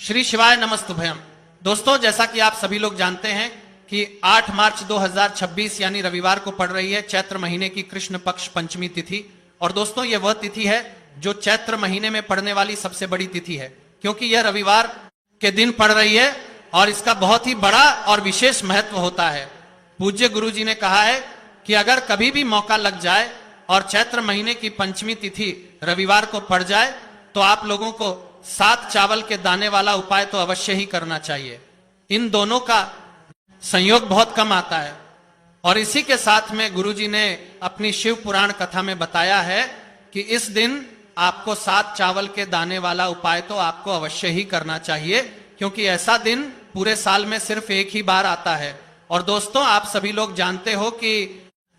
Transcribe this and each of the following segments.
श्री शिवाय नमस्तुभयम। दोस्तों, जैसा कि आप सभी लोग जानते हैं कि 8 मार्च 2026 यानी रविवार को पड़ रही है चैत्र महीने की कृष्ण पक्ष पंचमी तिथि। और दोस्तों, यह वह तिथि है जो चैत्र महीने में पड़ने वाली सबसे बड़ी तिथि है, क्योंकि यह रविवार के दिन पड़ रही है और इसका बहुत ही बड़ा और विशेष महत्व होता है। पूज्य गुरु जी ने कहा है कि अगर कभी भी मौका लग जाए और चैत्र महीने की पंचमी तिथि रविवार को पड़ जाए तो आप लोगों को 7 चावल के दाने वाला उपाय तो अवश्य ही करना चाहिए। इन दोनों का संयोग बहुत कम आता है और इसी के साथ में गुरुजी ने अपनी शिव पुराण कथा में बताया है कि इस दिन आपको 7 चावल के दाने वाला उपाय तो आपको अवश्य ही करना चाहिए, क्योंकि ऐसा दिन पूरे साल में सिर्फ एक ही बार आता है। और दोस्तों, आप सभी लोग जानते हो कि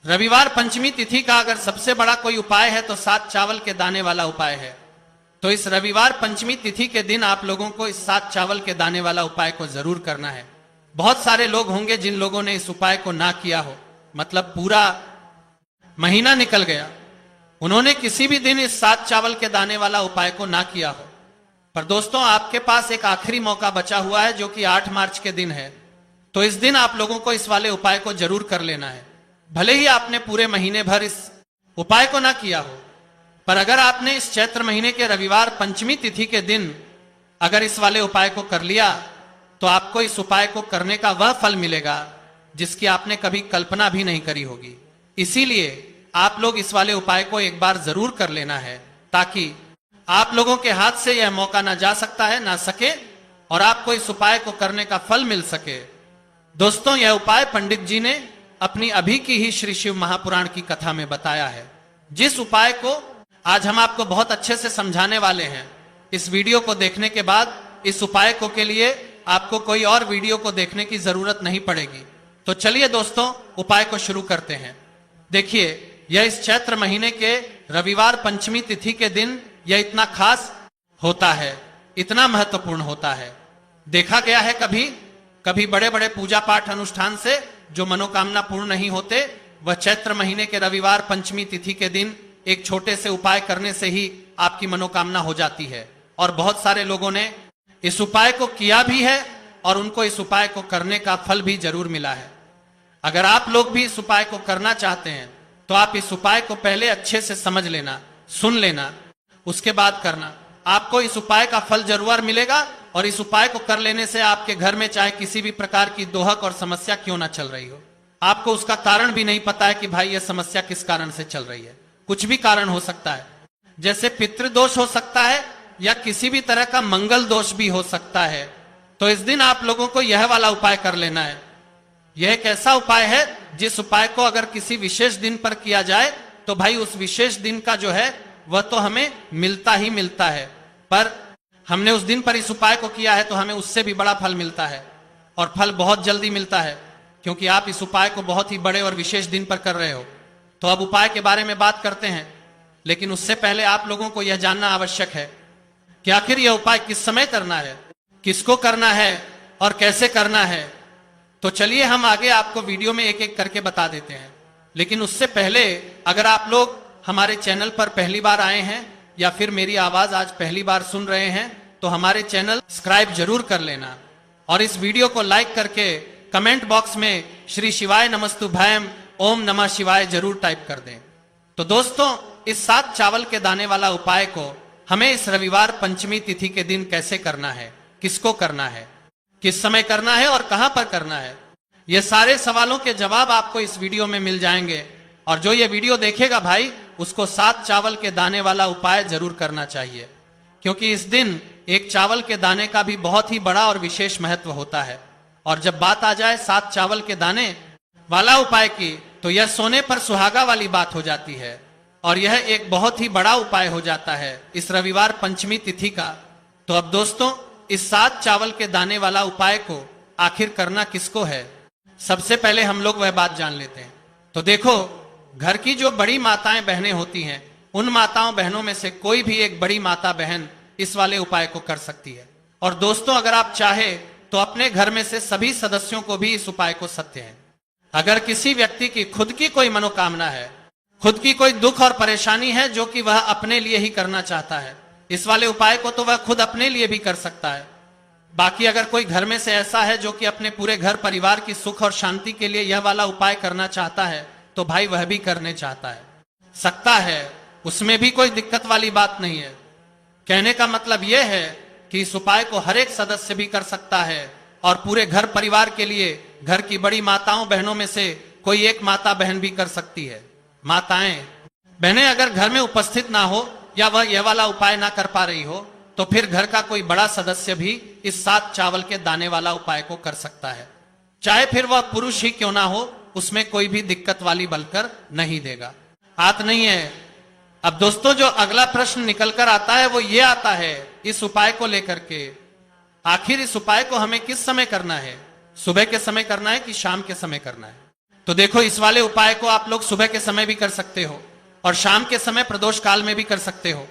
रविवार पंचमी तिथि का अगर सबसे बड़ा कोई उपाय है तो 7 चावल के दाने वाला उपाय है। तो इस रविवार पंचमी तिथि के दिन आप लोगों को इस 7 चावल के दाने वाला उपाय को जरूर करना है। बहुत सारे लोग होंगे जिन लोगों ने इस उपाय को ना किया हो, मतलब पूरा महीना निकल गया, उन्होंने किसी भी दिन इस 7 चावल के दाने वाला उपाय को ना किया हो। पर दोस्तों, आपके पास एक आखिरी मौका बचा हुआ है जो कि 8 मार्च के दिन है। तो इस दिन आप लोगों को इस वाले उपाय को जरूर कर लेना है। भले ही आपने पूरे महीने भर इस उपाय को ना किया हो, पर अगर आपने इस चैत्र महीने के रविवार पंचमी तिथि के दिन अगर इस वाले उपाय को कर लिया तो आपको इस उपाय को करने का वह फल मिलेगा जिसकी आपने कभी कल्पना भी नहीं करी होगी। इसीलिए आप लोग इस वाले उपाय को एक बार जरूर कर लेना है, ताकि आप लोगों के हाथ से यह मौका ना जा सकता है, ना सके, और आपको इस उपाय को करने का फल मिल सके। दोस्तों, यह उपाय पंडित जी ने अपनी अभी की ही श्री शिव महापुराण की कथा में बताया है, जिस उपाय को आज हम आपको बहुत अच्छे से समझाने वाले हैं। इस वीडियो को देखने के बाद इस उपाय को के लिए आपको कोई और वीडियो को देखने की जरूरत नहीं पड़ेगी। तो चलिए दोस्तों, उपाय को शुरू करते हैं। देखिए, यह इस चैत्र महीने के रविवार पंचमी तिथि के दिन यह इतना खास होता है, इतना महत्वपूर्ण होता है। देखा गया है कभी बड़े बड़े पूजा पाठ अनुष्ठान से जो मनोकामना पूर्ण नहीं होते, वह चैत्र महीने के रविवार पंचमी तिथि के दिन एक छोटे से उपाय करने से ही आपकी मनोकामना हो जाती है। और बहुत सारे लोगों ने इस उपाय को किया भी है और उनको इस उपाय को करने का फल भी जरूर मिला है। अगर आप लोग भी इस उपाय को करना चाहते हैं तो आप इस उपाय को पहले अच्छे से समझ लेना, सुन लेना, उसके बाद करना। आपको इस उपाय का फल जरूर मिलेगा और इस उपाय को कर लेने से आपके घर में चाहे किसी भी प्रकार की दोहक और समस्या क्यों ना चल रही हो, आपको उसका कारण भी नहीं पता है कि भाई यह समस्या किस कारण से चल रही है। कुछ भी कारण हो सकता है, जैसे पितृदोष हो सकता है या किसी भी तरह का मंगल दोष भी हो सकता है। तो इस दिन आप लोगों को यह वाला उपाय कर लेना है। यह एक ऐसा उपाय है जिस उपाय को अगर किसी विशेष दिन पर किया जाए तो भाई उस विशेष दिन का जो है वह तो हमें मिलता ही मिलता है, पर हमने उस दिन पर इस उपाय को किया है तो हमें उससे भी बड़ा फल मिलता है, और फल बहुत जल्दी मिलता है, क्योंकि आप इस उपाय को बहुत ही बड़े और विशेष दिन पर कर रहे हो। तो अब उपाय के बारे में बात करते हैं, लेकिन उससे पहले आप लोगों को यह जानना आवश्यक है कि आखिर यह उपाय किस समय करना है, किसको करना है और कैसे करना है। तो चलिए हम आगे आपको वीडियो में एक एक करके बता देते हैं। लेकिन उससे पहले अगर आप लोग हमारे चैनल पर पहली बार आए हैं या फिर मेरी आवाज आज पहली बार सुन रहे हैं तो हमारे चैनल सब्सक्राइब जरूर कर लेना और इस वीडियो को लाइक करके कमेंट बॉक्स में श्री शिवाय नमस्तुभयम ओम नमः शिवाय जरूर टाइप कर दें। तो दोस्तों, इस 7 चावल के दाने वाला उपाय को हमें इस रविवार पंचमी तिथि के दिन कैसे करना है, किसको करना है, किस समय करना है और कहां पर करना है, ये सारे सवालों के जवाब आपको इस वीडियो में मिल जाएंगे। और जो ये वीडियो देखेगा भाई, उसको 7 चावल के दाने वाला उपाय जरूर करना चाहिए, क्योंकि इस दिन एक चावल के दाने का भी बहुत ही बड़ा और विशेष महत्व होता है। और जब बात आ जाए 7 चावल के दाने वाला उपाय की, तो यह सोने पर सुहागा वाली बात हो जाती है और यह एक बहुत ही बड़ा उपाय हो जाता है इस रविवार पंचमी तिथि का। तो अब दोस्तों, इस 7 चावल के दाने वाला उपाय को आखिर करना किसको है, सबसे पहले हम लोग वह बात जान लेते हैं। तो देखो, घर की जो बड़ी माताएं बहनें होती हैं, उन माताओं बहनों में से कोई भी एक बड़ी माता बहन इस वाले उपाय को कर सकती है। और दोस्तों, अगर आप चाहे तो अपने घर में से सभी सदस्यों को भी इस उपाय को सकते हैं। अगर किसी व्यक्ति की खुद की कोई मनोकामना है, खुद की कोई दुख और परेशानी है जो कि वह अपने लिए ही करना चाहता है, इस वाले उपाय को तो वह खुद अपने लिए भी कर सकता है। बाकी अगर कोई घर में से ऐसा है जो कि अपने पूरे घर परिवार की सुख और शांति के लिए यह वाला उपाय करना चाहता है, तो भाई वह भी करने चाहता है, सकता है, उसमें भी कोई दिक्कत वाली बात नहीं है। कहने का मतलब यह है कि इस उपाय को हर एक सदस्य भी कर सकता है और पूरे घर परिवार के लिए घर की बड़ी माताओं बहनों में से कोई एक माता बहन भी कर सकती है। माताएं बहनें अगर घर में उपस्थित ना हो या वह यह वाला उपाय ना कर पा रही हो, तो फिर घर का कोई बड़ा सदस्य भी इस 7 चावल के दाने वाला उपाय को कर सकता है, चाहे फिर वह पुरुष ही क्यों ना हो, उसमें कोई भी दिक्कत वाली बलकर नहीं देगा। बात नहीं है। अब दोस्तों जो अगला प्रश्न निकल कर आता है वो ये आता है इस उपाय को लेकर के, आखिर इस उपाय को हमें किस समय करना है, सुबह के समय करना है कि शाम के समय करना है? तो देखो, इस वाले उपाय को आप लोग सुबह के समय भी कर सकते हो और शाम के समय प्रदोष काल में भी कर सकते हो।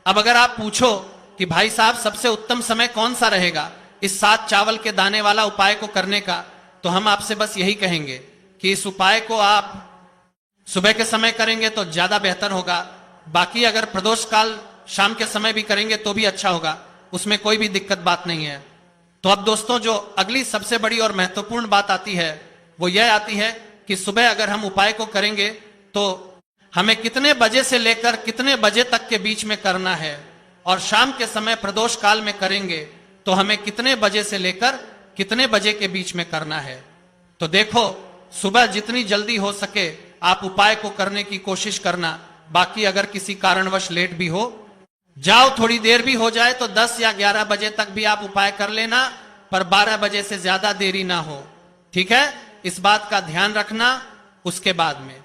अब अगर आप पूछो कि भाई साहब सबसे उत्तम समय कौन सा रहेगा इस 7 चावल के दाने वाला उपाय को करने का, तो हम आपसे बस यही कहेंगे कि इस उपाय को आप सुबह के समय करेंगे तो ज्यादा बेहतर होगा। बाकी अगर प्रदोष काल शाम के समय भी करेंगे तो भी अच्छा होगा, उसमें कोई भी दिक्कत बात नहीं है। तो अब दोस्तों जो अगली सबसे बड़ी और महत्वपूर्ण बात आती है वो यह आती है कि सुबह अगर हम उपाय को करेंगे तो हमें कितने बजे से लेकर कितने बजे तक के बीच में करना है, और शाम के समय प्रदोष काल में करेंगे तो हमें कितने बजे से लेकर कितने बजे के बीच में करना है। तो देखो, सुबह जितनी जल्दी हो सके आप उपाय को करने की कोशिश करना। बाकी अगर किसी कारणवश लेट भी हो जाओ, थोड़ी देर भी हो जाए तो 10 या 11 बजे तक भी आप उपाय कर लेना, पर 12 बजे से ज्यादा देरी ना हो, ठीक है? इस बात का ध्यान रखना। उसके बाद में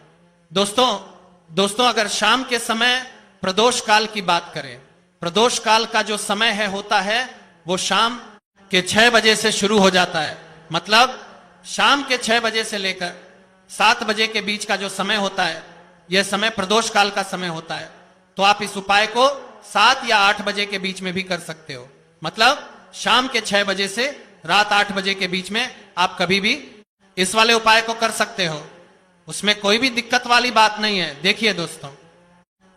दोस्तों अगर शाम के समय प्रदोष काल की बात करें, प्रदोष काल का जो समय है होता है वो शाम के 6 बजे से शुरू हो जाता है। मतलब शाम के 6 बजे से लेकर 7 बजे के बीच का जो समय होता है, यह समय प्रदोष काल का समय होता है। तो आप इस उपाय को 7 या 8 बजे के बीच में भी कर सकते हो। मतलब शाम के 6 बजे से रात 8 बजे के बीच में आप कभी भी इस वाले उपाय को कर सकते हो, उसमें कोई भी दिक्कत वाली बात नहीं है। देखिए दोस्तों,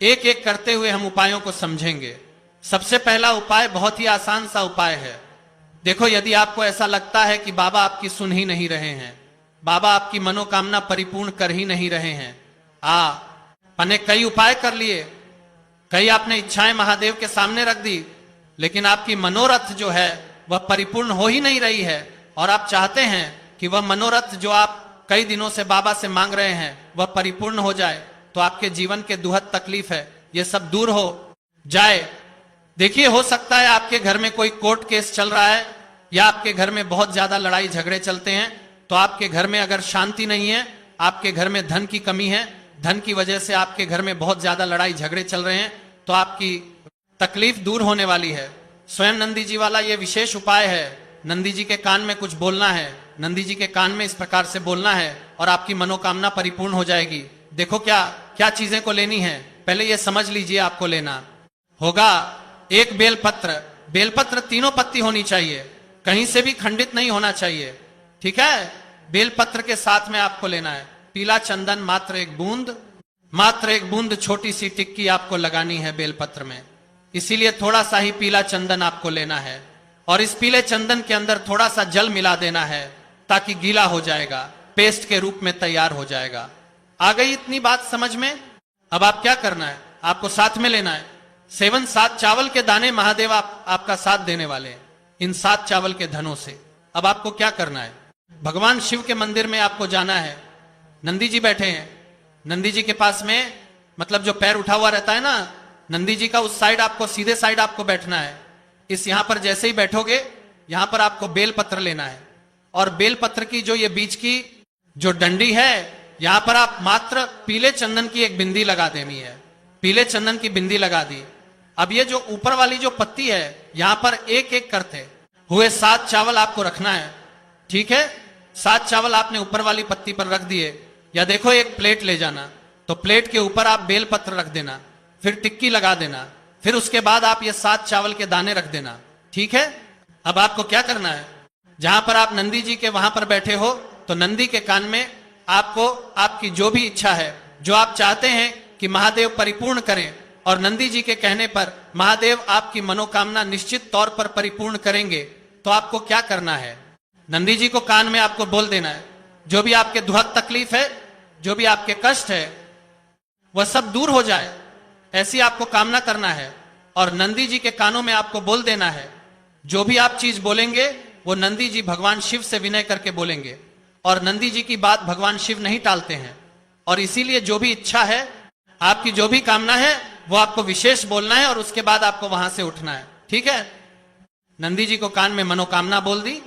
एक एक करते हुए हम उपायों को समझेंगे। सबसे पहला उपाय बहुत ही आसान सा उपाय है। देखो, यदि आपको ऐसा लगता है कि बाबा आपकी सुन ही नहीं रहे हैं, बाबा आपकी मनोकामना परिपूर्ण कर ही नहीं रहे हैं, आपने कई उपाय कर लिए, कई आपने इच्छाएं महादेव के सामने रख दी, लेकिन आपकी मनोरथ जो है वह परिपूर्ण हो ही नहीं रही है, और आप चाहते हैं कि वह मनोरथ जो आप कई दिनों से बाबा से मांग रहे हैं वह परिपूर्ण हो जाए, तो आपके जीवन के दुहद तकलीफ है ये सब दूर हो जाए। देखिए, हो सकता है आपके घर में कोई कोर्ट केस चल रहा है या आपके घर में बहुत ज्यादा लड़ाई झगड़े चलते हैं, तो आपके घर में अगर शांति नहीं है, आपके घर में धन की कमी है, धन की वजह से आपके घर में बहुत ज्यादा लड़ाई झगड़े चल रहे हैं, तो आपकी तकलीफ दूर होने वाली है। स्वयं नंदी जी वाला ये विशेष उपाय है। नंदी जी के कान में कुछ बोलना है, नंदी जी के कान में इस प्रकार से बोलना है और आपकी मनोकामना परिपूर्ण हो जाएगी। देखो क्या क्या चीजें को लेनी है, पहले ये समझ लीजिए। आपको लेना होगा एक बेलपत्र, बेलपत्र 3 पत्ती होनी चाहिए, कहीं से भी खंडित नहीं होना चाहिए, ठीक है? बेलपत्र के साथ में आपको लेना है पीला चंदन, मात्र एक बूंद छोटी सी टिक्की आपको लगानी है बेलपत्र में, इसीलिए थोड़ा सा ही पीला चंदन आपको लेना है, और इस पीले चंदन के अंदर थोड़ा सा जल मिला देना है ताकि गीला हो जाएगा, पेस्ट के रूप में तैयार हो जाएगा। आ गई इतनी बात समझ में? अब आप क्या करना है, आपको साथ में लेना है 7 चावल के दाने। महादेव आपका साथ देने वाले हैं इन 7 चावल के धनों से। अब आपको क्या करना है, भगवान शिव के मंदिर में आपको जाना है। नंदी जी बैठे हैं, नंदी जी के पास में मतलब जो पैर उठा हुआ रहता है ना नंदी जी का, उस साइड आपको सीधे साइड आपको बैठना है। इस यहां पर जैसे ही बैठोगे यहां पर आपको बेलपत्र लेना है, और बेलपत्र की जो ये बीच की जो डंडी है यहां पर आप मात्र पीले चंदन की एक बिंदी लगा देनी है। पीले चंदन की बिंदी लगा दी। अब ये जो ऊपर वाली जो पत्ती है यहां पर एक एक करते हुए 7 चावल आपको रखना है, ठीक है? 7 चावल आपने ऊपर वाली पत्ती पर रख दिए, या देखो एक प्लेट ले जाना, तो प्लेट के ऊपर आप बेलपत्र रख देना, फिर टिक्की लगा देना, फिर उसके बाद आप ये 7 चावल के दाने रख देना, ठीक है? अब आपको क्या करना है, जहां पर आप नंदी जी के वहां पर बैठे हो तो नंदी के कान में आपको आपकी जो भी इच्छा है, जो आप चाहते हैं कि महादेव परिपूर्ण करें, और नंदी जी के कहने पर महादेव आपकी मनोकामना निश्चित तौर पर परिपूर्ण करेंगे, तो आपको क्या करना है? नंदी जी को कान में आपको बोल देना है, जो भी आपके दुख तकलीफ है, जो भी आपके कष्ट है, वह सब दूर हो जाए, ऐसी आपको कामना करना है। और नंदी जी के कानों में आपको बोल देना है, जो भी आप चीज बोलेंगे वो नंदी जी भगवान शिव से विनय करके बोलेंगे। और नंदी जी की बात भगवान शिव नहीं टालते हैं, और इसीलिए जो भी इच्छा है, आपकी जो भी कामना है, वो आपको विशेष बोलना है और उसके बाद आपको वहां से उठना है। ठीक है? नंदी जी को कान में मनोकामना बोल दी,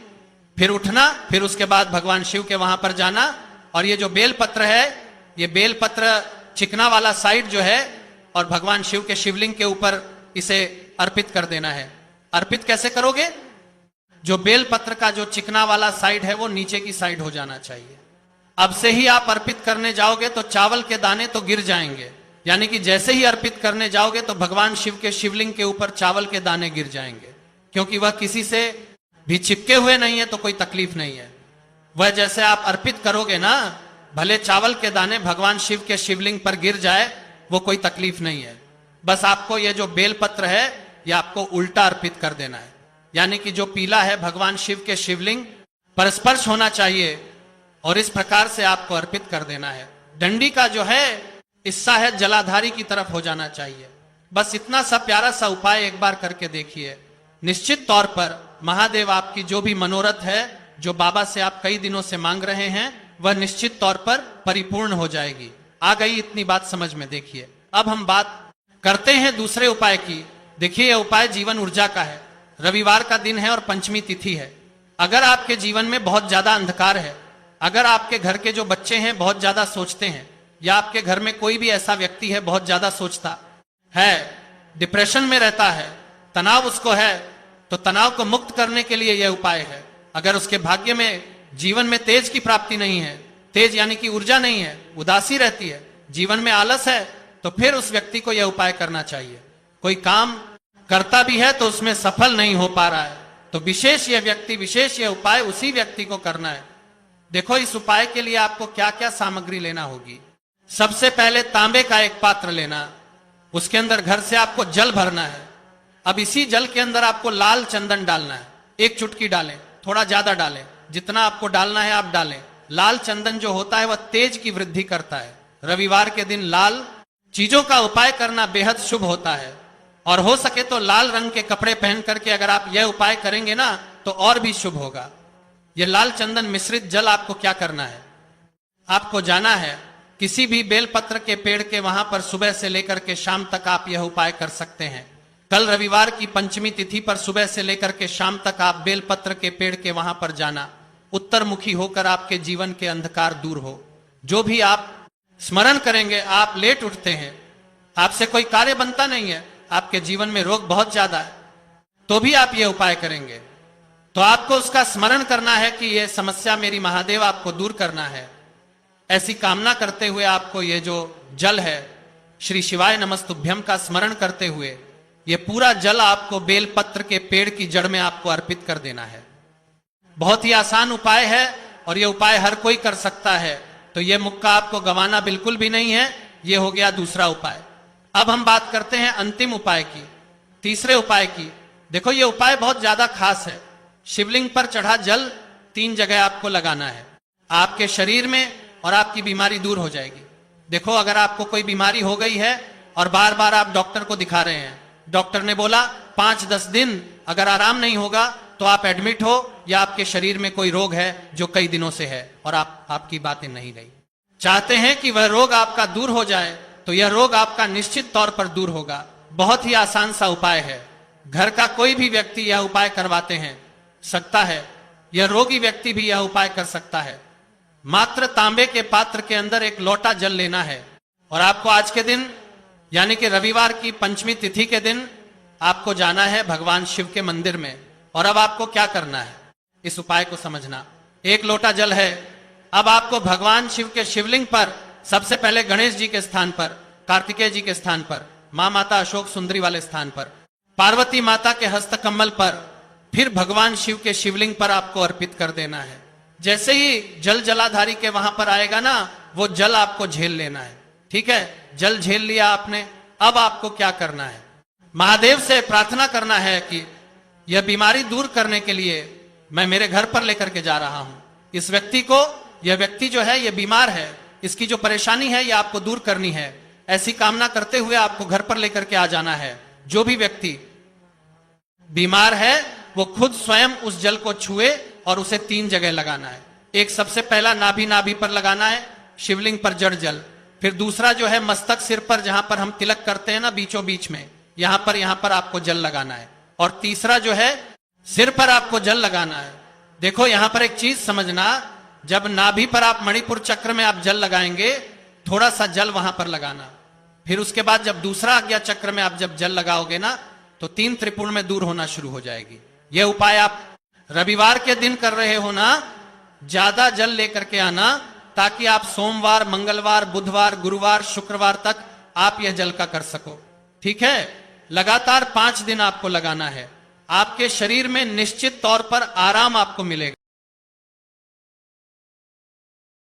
फिर उठना, फिर उसके बाद भगवान शिव के वहां पर जाना। और ये जो बेलपत्र है, ये बेलपत्र चिकना वाला साइड जो है, और भगवान शिव के शिवलिंग के ऊपर इसे अर्पित कर देना है। अर्पित कैसे करोगे? जो बेलपत्र का जो चिकना वाला साइड है वो नीचे की साइड हो जाना चाहिए। अब से ही आप अर्पित करने जाओगे तो चावल के दाने तो गिर जाएंगे, यानी कि जैसे ही अर्पित करने जाओगे तो भगवान शिव के शिवलिंग के ऊपर चावल के दाने गिर जाएंगे, क्योंकि वह किसी से भी चिपके हुए नहीं है, तो कोई तकलीफ नहीं है। वह जैसे आप अर्पित करोगे ना, भले चावल के दाने भगवान शिव के शिवलिंग पर गिर जाए, वो कोई तकलीफ नहीं है। बस आपको ये जो बेलपत्र है, ये आपको उल्टा अर्पित कर देना है, यानी कि जो पीला है भगवान शिव के शिवलिंग पर स्पर्श होना चाहिए, और इस प्रकार से आपको अर्पित कर देना है। डंडी का जो है हिस्सा है जलाधारी की तरफ हो जाना चाहिए। बस इतना सा प्यारा सा उपाय एक बार करके देखिए, निश्चित तौर पर महादेव आपकी जो भी मनोरथ है, जो बाबा से आप कई दिनों से मांग रहे हैं, वह निश्चित तौर पर परिपूर्ण हो जाएगी। आ गई इतनी बात समझ में? देखिए, अब हम बात करते हैं दूसरे उपाय की। देखिए, यह उपाय जीवन ऊर्जा का है। रविवार का दिन है और पंचमी तिथि है। अगर आपके जीवन में बहुत ज्यादा अंधकार है, अगर आपके घर के जो बच्चे हैं बहुत ज्यादा सोचते हैं, या आपके घर में कोई भी ऐसा व्यक्ति है बहुत ज्यादा सोचता है, डिप्रेशन में रहता है, तनाव उसको है, तो तनाव को मुक्त करने के लिए यह उपाय है। अगर उसके भाग्य में जीवन में तेज की प्राप्ति नहीं है, तेज यानी कि ऊर्जा नहीं है, उदासी रहती है, जीवन में आलस है, तो फिर उस व्यक्ति को यह उपाय करना चाहिए। कोई काम करता भी है तो उसमें सफल नहीं हो पा रहा है, तो विशेष यह उपाय उसी व्यक्ति को करना है। देखो, इस उपाय के लिए आपको क्या क्या सामग्री लेना होगी। सबसे पहले तांबे का एक पात्र लेना, उसके अंदर घर से आपको जल भरना है। अब इसी जल के अंदर आपको लाल चंदन डालना है। एक चुटकी डालें, थोड़ा ज्यादा डालें, जितना आपको डालना है आप डालें। लाल चंदन जो होता है वह तेज की वृद्धि करता है। रविवार के दिन लाल चीजों का उपाय करना बेहद शुभ होता है, और हो सके तो लाल रंग के कपड़े पहन करके अगर आप यह उपाय करेंगे ना, तो और भी शुभ होगा। यह लाल चंदन मिश्रित जल आपको क्या करना है? आपको जाना है किसी भी बेलपत्र के पेड़ के वहां पर, सुबह से लेकर के शाम तक आप यह उपाय कर सकते हैं। कल रविवार की पंचमी तिथि पर सुबह से लेकर के शाम तक आप बेलपत्र के पेड़ के वहां पर जाना, उत्तर मुखी होकर आपके जीवन के अंधकार दूर हो। जो भी आप स्मरण करेंगे, आप लेट उठते हैं, आपसे कोई कार्य बनता नहीं है, आपके जीवन में रोग बहुत ज्यादा है, तो भी आप ये उपाय करेंगे, तो आपको उसका स्मरण करना है कि यह समस्या मेरी महादेव आपको दूर करना है। ऐसी कामना करते हुए आपको ये जो जल है, श्री शिवाय नमस्तुभ्यम का स्मरण करते हुए, ये पूरा जल आपको बेलपत्र के पेड़ की जड़ में आपको अर्पित कर देना है। बहुत ही आसान उपाय है और यह उपाय हर कोई कर सकता है, तो यह मौका आपको गंवाना बिल्कुल भी नहीं है। यह हो गया दूसरा उपाय। अब हम बात करते हैं अंतिम उपाय की, तीसरे उपाय की। देखो, यह उपाय बहुत ज्यादा खास है। शिवलिंग पर चढ़ा जल 3 जगह आपको लगाना है, आपके शरीर में, और आपकी बीमारी दूर हो जाएगी। देखो, अगर आपको कोई बीमारी हो गई है और बार बार आप डॉक्टर को दिखा रहे हैं, डॉक्टर ने बोला 5-10 दिन अगर आराम नहीं होगा तो आप एडमिट हो, या आपके शरीर में कोई रोग है जो कई दिनों से है और आपकी बातें नहीं गई, चाहते हैं कि वह रोग आपका दूर हो जाए, तो यह रोग आपका निश्चित तौर पर दूर होगा। बहुत ही आसान सा उपाय है। घर का कोई भी व्यक्ति यह उपाय करवाते हैं सकता है, यह रोगी व्यक्ति भी यह उपाय कर सकता है। मात्र तांबे के पात्र के अंदर एक लोटा जल लेना है, और आपको आज के दिन यानी कि रविवार की पंचमी तिथि के दिन आपको जाना है भगवान शिव के मंदिर में। और अब आपको क्या करना है, इस उपाय को समझना। एक लोटा जल है, अब आपको भगवान शिव के शिवलिंग पर सबसे पहले गणेश जी के स्थान पर, कार्तिकेय जी के स्थान पर, मां माता अशोक सुंदरी वाले स्थान पर, पार्वती माता के हस्त कमल पर, फिर भगवान शिव के शिवलिंग पर आपको अर्पित कर देना है। जैसे ही जल जलाधारी के वहां पर आएगा ना, वो जल आपको झेल लेना है। ठीक है, जल झेल लिया आपने, अब आपको क्या करना है, महादेव से प्रार्थना करना है कि यह बीमारी दूर करने के लिए मैं मेरे घर पर लेकर के जा रहा हूं। इस व्यक्ति को, यह व्यक्ति जो है, यह बीमार है, इसकी जो परेशानी है यह आपको दूर करनी है। ऐसी कामना करते हुए आपको घर पर लेकर के आ जाना है। जो भी व्यक्ति बीमार है वो खुद स्वयं उस जल को छुए और उसे 3 जगह लगाना है। एक सबसे पहला नाभि पर लगाना है, शिवलिंग पर जड़ जल। फिर दूसरा जो है मस्तक, सिर पर, जहां पर हम तिलक करते हैं ना, बीचों बीच में, यहां पर आपको जल लगाना है। और तीसरा जो है सिर पर आपको जल लगाना है। देखो यहां पर एक चीज समझना, जब नाभि पर आप मणिपुर चक्र में आप जल लगाएंगे, थोड़ा सा जल वहां पर लगाना। फिर उसके बाद जब दूसरा आज्ञा चक्र में आप जब जल लगाओगे ना, तो 3 त्रिपुण में दूर होना शुरू हो जाएगी। यह उपाय आप रविवार के दिन कर रहे हो ना, ज्यादा जल लेकर के आना, ताकि आप सोमवार, मंगलवार, बुधवार, गुरुवार, शुक्रवार तक आप यह जल का कर सको। ठीक है, लगातार 5 दिन आपको लगाना है। आपके शरीर में निश्चित तौर पर आराम आपको मिलेगा।